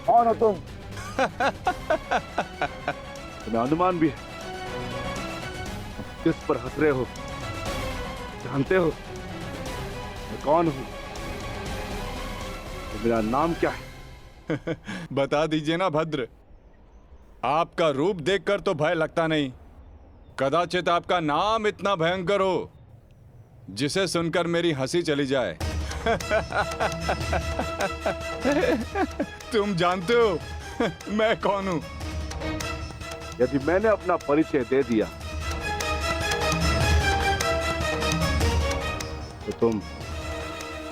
कौन हो तुम? तुम्हें अनुमान भी है किस पर हंस रहे हो? जानते हो मैं कौन हूं? तो मेरा नाम क्या है? बता दीजिए ना भद्र। आपका रूप देखकर तो भय लगता नहीं, कदाचित आपका नाम इतना भयंकर हो जिसे सुनकर मेरी हंसी चली जाए। तुम जानते हो मैं कौन हूं? यदि मैंने अपना परिचय दे दिया तो तुम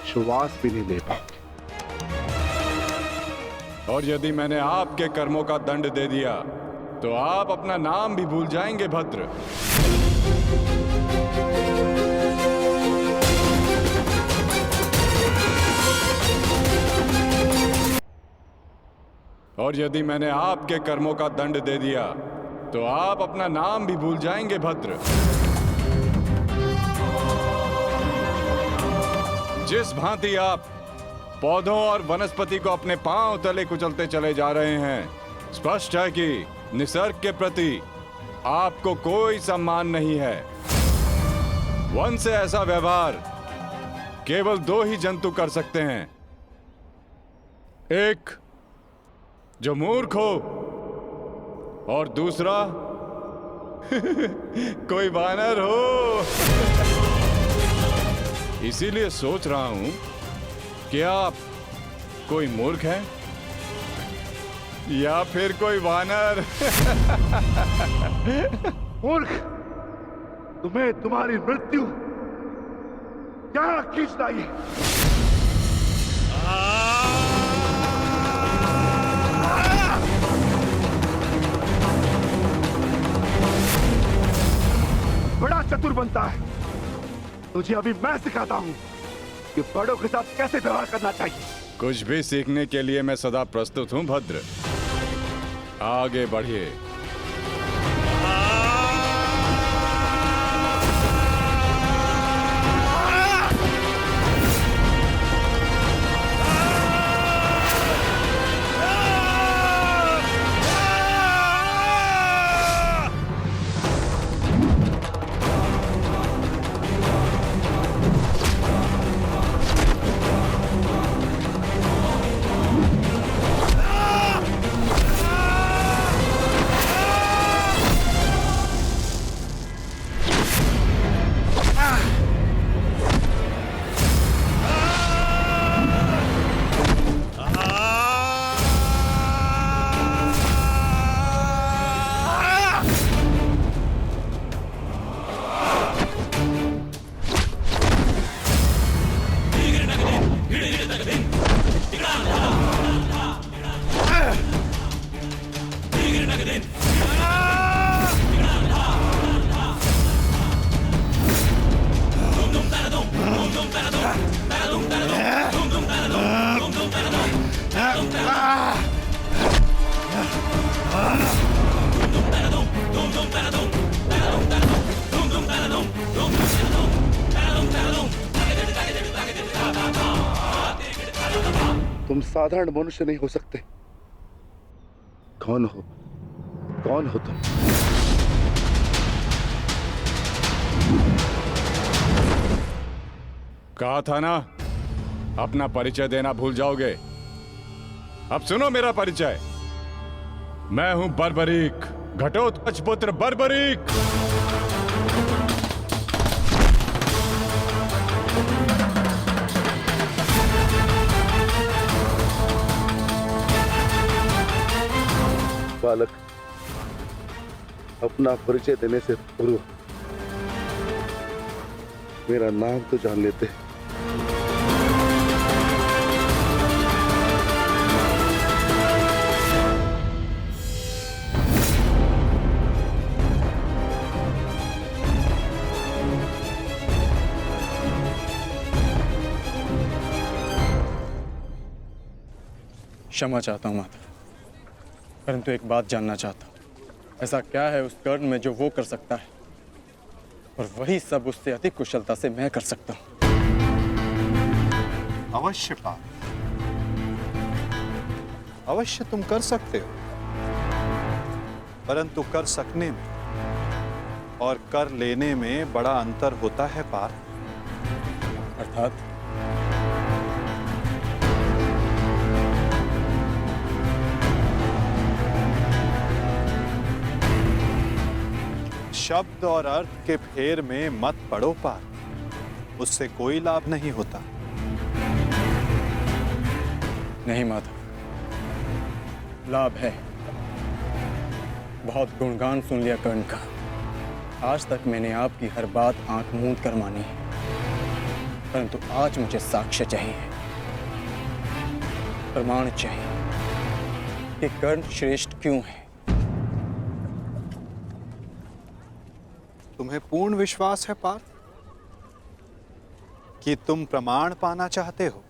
श्वास भी नहीं ले पाओगे। और यदि मैंने आपके कर्मों का दंड दे दिया तो आप अपना नाम भी भूल जाएंगे भद्र। और यदि मैंने आपके कर्मों का दंड दे दिया तो आप अपना नाम भी भूल जाएंगे भद्र। जिस भांति आप पौधों और वनस्पति को अपने पांव तले कुचलते चले जा रहे हैं, स्पष्ट है कि निसर्ग के प्रति आपको कोई सम्मान नहीं है। वन से ऐसा व्यवहार केवल दो ही जंतु कर सकते हैं, एक जो मूर्ख हो और दूसरा कोई वानर हो। इसीलिए सोच रहा हूं कि आप कोई मूर्ख हैं या फिर कोई वानर। मूर्ख, तुम्हें तुम्हारी मृत्यु क्या खींच लाई? बड़ा चतुर बनता है, तुझे अभी मैं सिखाता हूं कि बड़ों के साथ कैसे व्यवहार करना चाहिए। कुछ भी सीखने के लिए मैं सदा प्रस्तुत हूं भद्र, आगे बढ़िए। तुम साधारण मनुष्य नहीं हो सकते। कौन हो? कौन हो तुम? कहा था ना अपना परिचय देना भूल जाओगे। अब सुनो मेरा परिचय। मैं हूं बर्बरीक, घटोत्कच पुत्र बर्बरीक। बालक, अपना परिचय देने से पूर्व मेरा नाम तो जान लेते। क्षमा चाहता हूँ माता, परंतु एक बात जानना चाहता हूँ। ऐसा क्या है उस कर्ण में जो वो कर सकता है और वही सब उससे अधिक कुशलता से मैं कर सकता हूँ। अवश्य पार्थ, अवश्य तुम कर सकते हो, परंतु कर सकने में और कर लेने में बड़ा अंतर होता है पार्थ। अर्थात शब्द और अर्थ के फेर में मत पड़ो पार्थ, उससे कोई लाभ नहीं होता। नहीं माधव, लाभ है। बहुत गुणगान सुन लिया कर्ण का। आज तक मैंने आपकी हर बात आंख मूंद कर मानी है, परंतु आज मुझे साक्ष्य चाहिए, प्रमाण चाहिए कि कर्ण श्रेष्ठ क्यों है। तुम्हें पूर्ण विश्वास है पार्थ कि तुम प्रमाण पाना चाहते हो?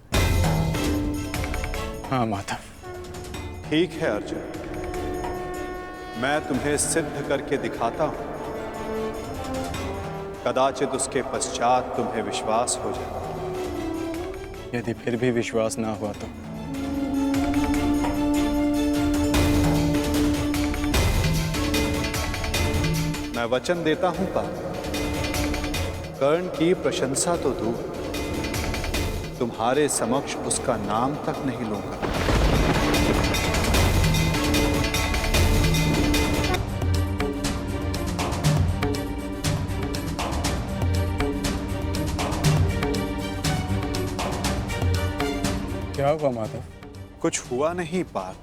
हाँ माधव। ठीक है अर्जुन, मैं तुम्हें सिद्ध करके दिखाता हूं। कदाचित उसके पश्चात तुम्हें विश्वास हो जाए। यदि फिर भी विश्वास ना हुआ तो मैं वचन देता हूं पार्थ, कर्ण की प्रशंसा तो दूर, तुम्हारे समक्ष उसका नाम तक नहीं लूंगा। क्या हुआ माधव? कुछ हुआ नहीं पार्थ,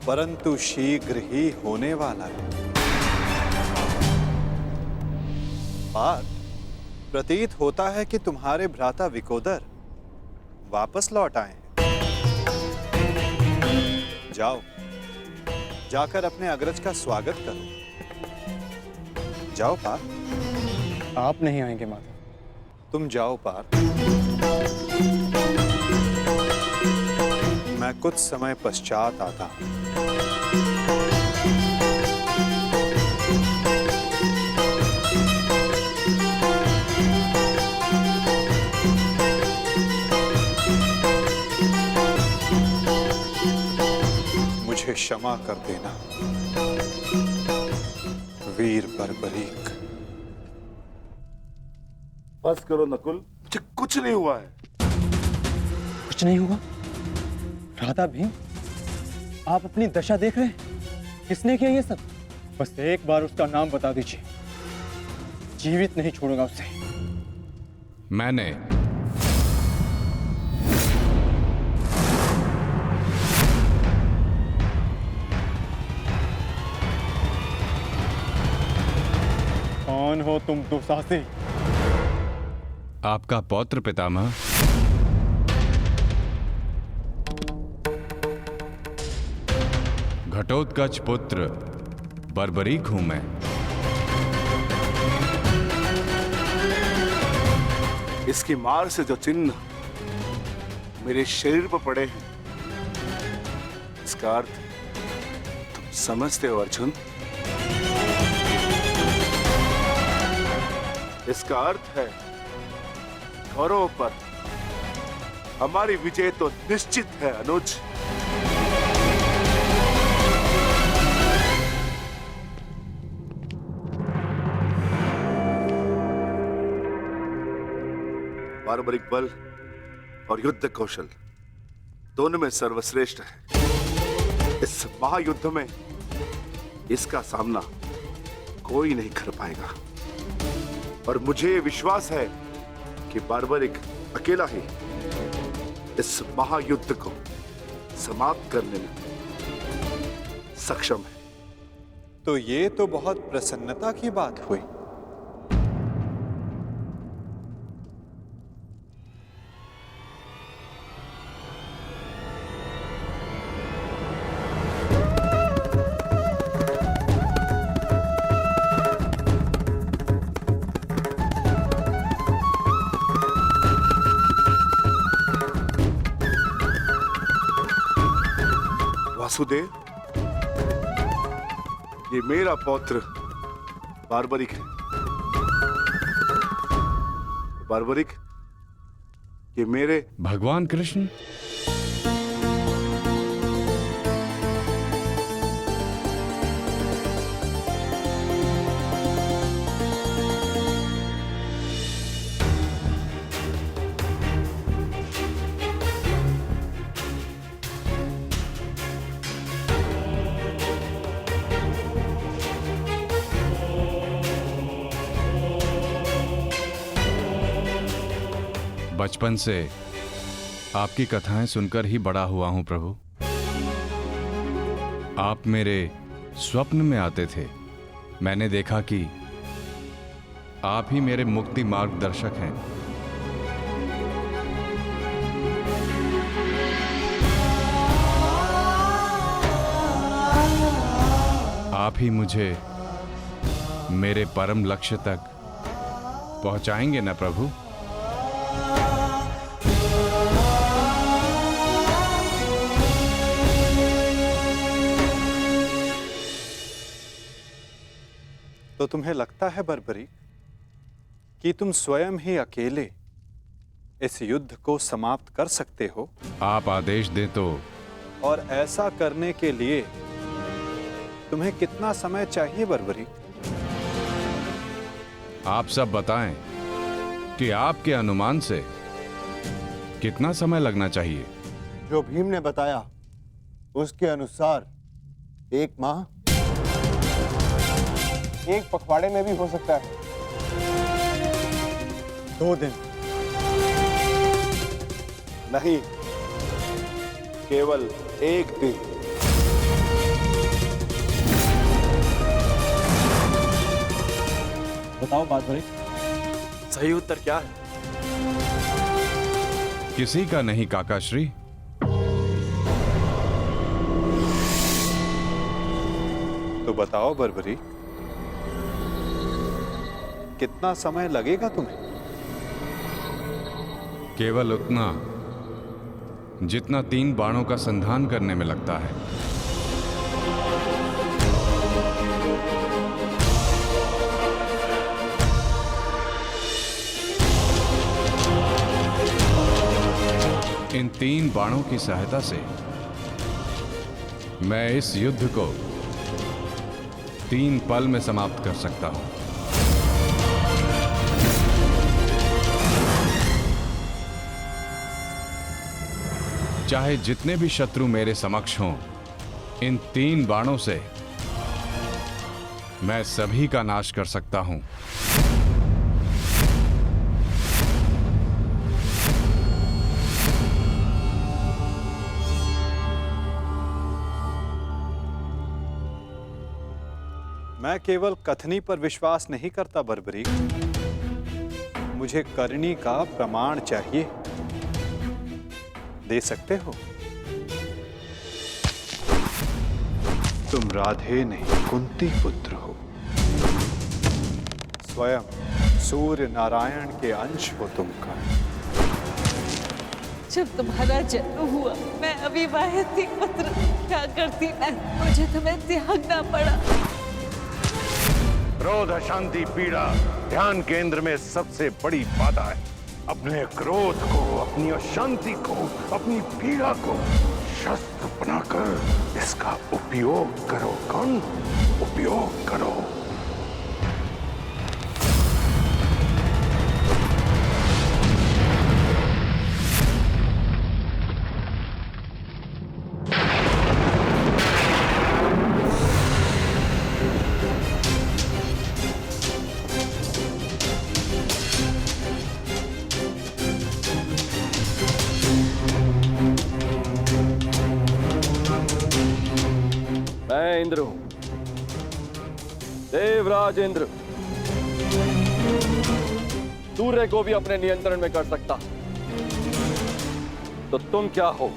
परंतु शीघ्र ही होने वाला है। पार्थ, प्रतीत होता है कि तुम्हारे भ्राता विकोदर वापस लौट आए हैं। जाओ, जाकर अपने अग्रज का स्वागत करो। जाओ पार्थ। आप नहीं आएंगे माधव? तुम जाओ पार्थ, मैं कुछ समय पश्चात आता हूं। मुझे क्षमा कर देना वीर बर्बरीक। बस करो नकुल, मुझे कुछ नहीं हुआ है। कुछ नहीं हुआ? राधा भीम, आप अपनी दशा देख रहे हैं? किसने किया ये सब? बस एक बार उसका नाम बता दीजिए, जीवित नहीं छोड़ूंगा उसे। मैंने। कौन हो तुम दुस्साहसी? आपका पौत्र पितामह। घटोत्कच पुत्र बर्बरीक हूं मैं। इसकी मार से जो चिन्ह मेरे शरीर पर पड़े हैं, इसका अर्थ तुम समझते हो अर्जुन? इसका अर्थ है कौरवों पर हमारी विजय तो निश्चित है अनुज। बार्बरिक बल और युद्ध कौशल दोनों में सर्वश्रेष्ठ है। इस महायुद्ध में इसका सामना कोई नहीं कर पाएगा और मुझे विश्वास है कि बार्बरिक अकेला ही इस महायुद्ध को समाप्त करने में सक्षम है। तो ये तो बहुत प्रसन्नता की बात हुई। वासुदेव, ये मेरा पौत्र बार्बरिक है। बार्बरिक, ये मेरे भगवान कृष्ण। बचपन से आपकी कथाएं सुनकर ही बड़ा हुआ हूं प्रभु। आप मेरे स्वप्न में आते थे। मैंने देखा कि आप ही मेरे मुक्ति मार्गदर्शक हैं। आप ही मुझे मेरे परम लक्ष्य तक पहुंचाएंगे ना प्रभु? तो तुम्हें लगता है बर्बरिक कि तुम स्वयं ही अकेले इस युद्ध को समाप्त कर सकते हो? आप आदेश दें तो। और ऐसा करने के लिए तुम्हें कितना समय चाहिए बर्बरिक? आप सब बताएं कि आपके अनुमान से कितना समय लगना चाहिए? जो भीम ने बताया उसके अनुसार 1 माह, 1 पखवाड़े में भी हो सकता है, 2 दिन। नहीं, केवल 1 दिन। बताओ बार्बरिक, सही उत्तर क्या है? किसी का नहीं काकाश्री। तो बताओ बर्बरिक, कितना समय लगेगा तुम्हें? केवल उतना जितना 3 बाणों का संधान करने में लगता है। इन 3 बाणों की सहायता से मैं इस युद्ध को 3 पल में समाप्त कर सकता हूं। चाहे जितने भी शत्रु मेरे समक्ष हों, इन 3 बाणों से मैं सभी का नाश कर सकता हूं। मैं केवल कथनी पर विश्वास नहीं करता बर्बरिक, मुझे करनी का प्रमाण चाहिए। दे सकते हो? तुम राधे नहीं कुंती पुत्र हो, स्वयं सूर्य नारायण के अंश हो तुमका। जब तुम्हारा जन्म हुआ मैं अविवाहित थी पुत्र, क्या करती मैं, मुझे तुम्हें त्यागना पड़ा। क्रोध, अशांति, पीड़ा ध्यान केंद्र में सबसे बड़ी बाधा है। अपने क्रोध को, अपनी अशांति को, अपनी पीड़ा को शस्त्र बनाकर इसका उपयोग करो। कौन? उपयोग करो। मैं इंद्र हूं, देवराज इंद्र, सूर्य को भी अपने नियंत्रण में कर सकता। तो तुम क्या हो?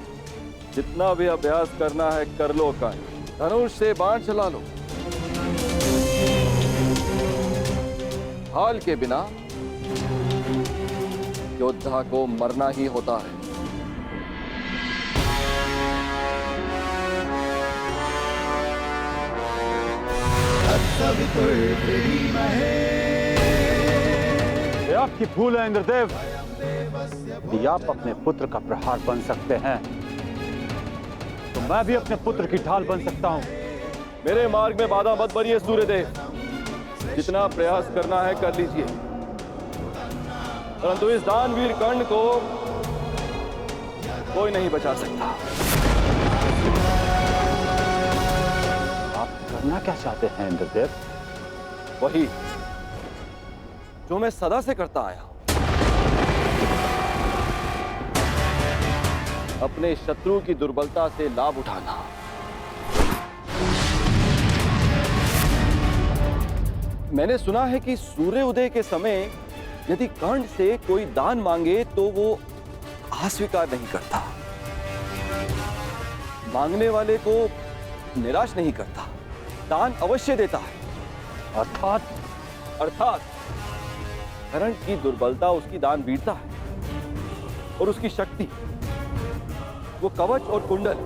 जितना भी अभ्यास करना है कर लो। का धनुष से बाण चला लो। हाल के बिना योद्धा को मरना ही होता है। ये आपकी भूल है इंद्रदेव। यदि आप अपने पुत्र का प्रहार बन सकते हैं तो मैं भी अपने पुत्र की ढाल बन सकता हूं। मेरे मार्ग में बाधा मत बनिए सूर्यदेव। जितना प्रयास करना है कर लीजिए, परंतु इस दानवीर कर्ण को कोई नहीं बचा सकता। आप करना क्या चाहते हैं इंद्रदेव? वही जो मैं सदा से करता आया हूं, अपने शत्रु की दुर्बलता से लाभ उठाना। मैंने सुना है कि सूर्य उदय के समय यदि कर्ण से कोई दान मांगे तो वो अस्वीकार नहीं करता, मांगने वाले को निराश नहीं करता, दान अवश्य देता है। अर्थात कर्ण की दुर्बलता उसकी दान वीरता है और उसकी शक्ति वो कवच और कुंडल,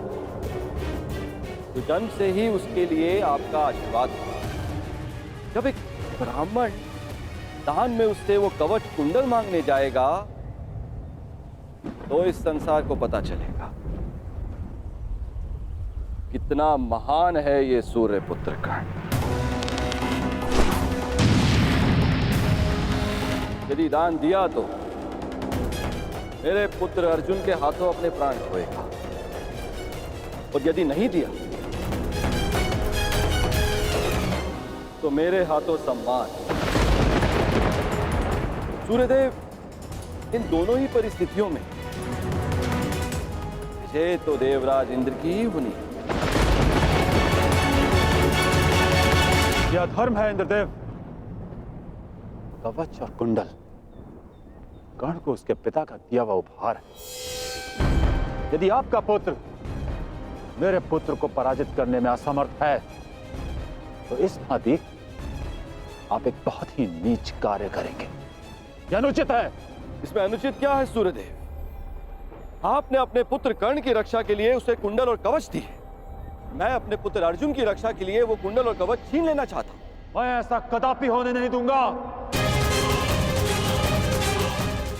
तो जन्म से ही उसके लिए आपका आशीर्वाद है। जब एक ब्राह्मण दान में उससे वो कवच कुंडल मांगने जाएगा तो इस संसार को पता चलेगा कितना महान है ये सूर्य पुत्र कर्ण। यदि दान दिया तो मेरे पुत्र अर्जुन के हाथों अपने प्राण खोएगा, और यदि नहीं दिया तो मेरे हाथों सम्मान। सूर्यदेव, इन दोनों ही परिस्थितियों में विजय तो देवराज इंद्र की ही होनी है। यह धर्म है इंद्रदेव। कवच और कुंडल कर्ण को उसके पिता का दिया हुआ उपहार है। यदि आपका पुत्र मेरे पुत्र को पराजित करने में असमर्थ है तो इस भांति आप एक बहुत ही नीच कार्य करेंगे। यह अनुचित है। इसमें अनुचित क्या है सूर्यदेव? आपने अपने पुत्र कर्ण की रक्षा के लिए उसे कुंडल और कवच दिए, मैं अपने पुत्र अर्जुन की रक्षा के लिए वो कुंडल और कवच छीन लेना चाहता हूं। मैं ऐसा कदापि होने नहीं दूंगा।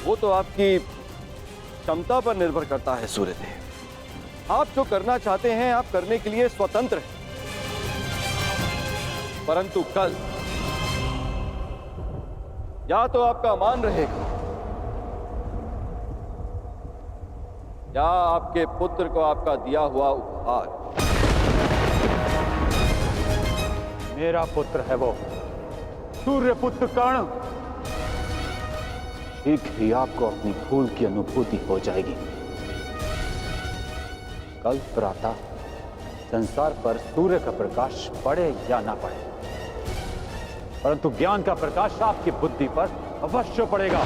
वो तो आपकी क्षमता पर निर्भर करता है सूर्यदेव। आप जो करना चाहते हैं आप करने के लिए स्वतंत्र हैं, परंतु कल या तो आपका मान रहेगा या आपके पुत्र को आपका दिया हुआ उपहार। मेरा पुत्र है वो सूर्य पुत्र कर्ण। शीघ्र ही आपको अपनी भूल की अनुभूति हो जाएगी। कल प्रातः संसार पर सूर्य का प्रकाश पड़े या ना पड़े, परंतु ज्ञान का प्रकाश आपकी बुद्धि पर अवश्य पड़ेगा।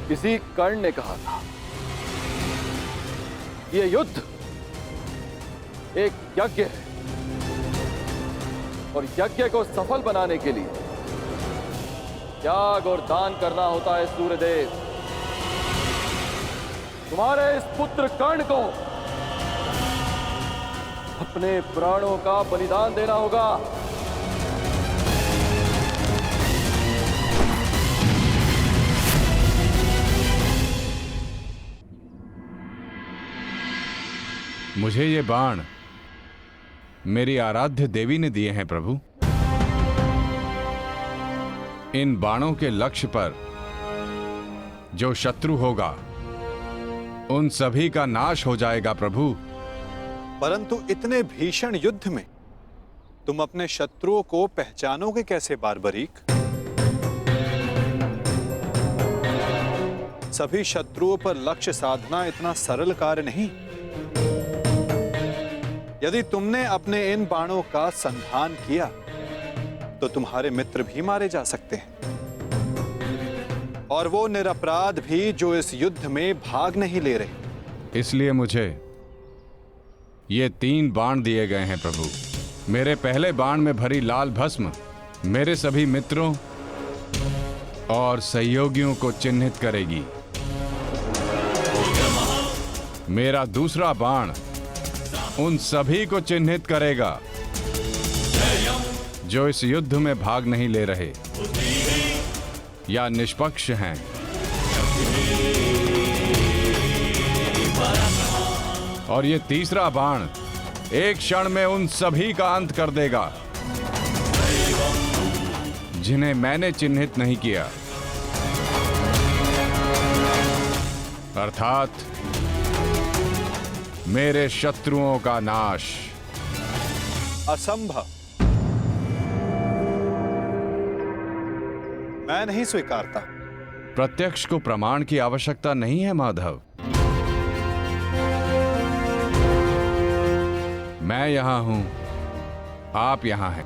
किसी कर्ण ने कहा था यह युद्ध एक यज्ञ है और यज्ञ को सफल बनाने के लिए त्याग और दान करना होता है। सूर्यदेव, तुम्हारे इस पुत्र कर्ण को अपने प्राणों का बलिदान देना होगा। मुझे ये बाण मेरी आराध्य देवी ने दिए हैं प्रभु। इन बाणों के लक्ष्य पर जो शत्रु होगा उन सभी का नाश हो जाएगा प्रभु। परंतु इतने भीषण युद्ध में तुम अपने शत्रुओं को पहचानोगे कैसे बारबरीक? सभी शत्रुओं पर लक्ष्य साधना इतना सरल कार्य नहीं। यदि तुमने अपने इन बाणों का संधान किया तो तुम्हारे मित्र भी मारे जा सकते हैं, और वो निरपराध भी जो इस युद्ध में भाग नहीं ले रहे। इसलिए मुझे ये 3 बाण दिए गए हैं प्रभु। मेरे पहले बाण में भरी लाल भस्म मेरे सभी मित्रों और सहयोगियों को चिन्हित करेगी। मेरा दूसरा बाण उन सभी को चिन्हित करेगा जो इस युद्ध में भाग नहीं ले रहे या निष्पक्ष हैं। और ये तीसरा बाण एक क्षण में उन सभी का अंत कर देगा जिन्हें मैंने चिन्हित नहीं किया, अर्थात मेरे शत्रुओं का नाश। असंभव, मैं नहीं स्वीकारता। प्रत्यक्ष को प्रमाण की आवश्यकता नहीं है माधव। मैं यहां हूं, आप यहां हैं,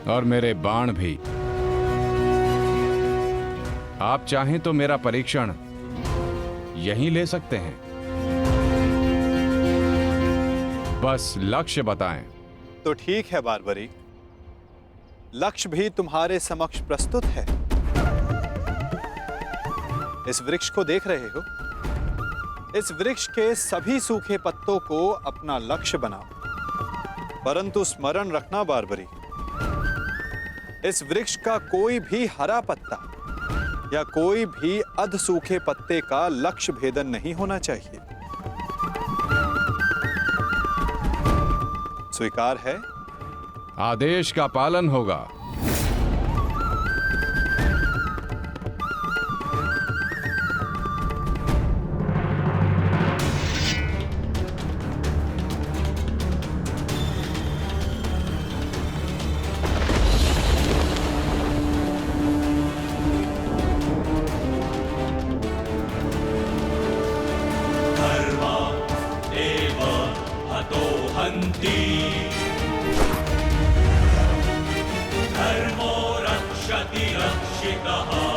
और मेरे बाण भी। आप चाहें तो मेरा परीक्षण यहीं ले सकते हैं। बस लक्ष्य बताएं। तो ठीक है बार्बरी, लक्ष्य भी तुम्हारे समक्ष प्रस्तुत है। इस वृक्ष को देख रहे हो? इस वृक्ष के सभी सूखे पत्तों को अपना लक्ष्य बनाओ। परंतु स्मरण रखना बार्बरी, इस वृक्ष का कोई भी हरा पत्ता या कोई भी अध सूखे पत्ते का लक्ष्य भेदन नहीं होना चाहिए। स्वीकार है? आदेश का पालन होगा। धर्मो रक्षति रक्षितः।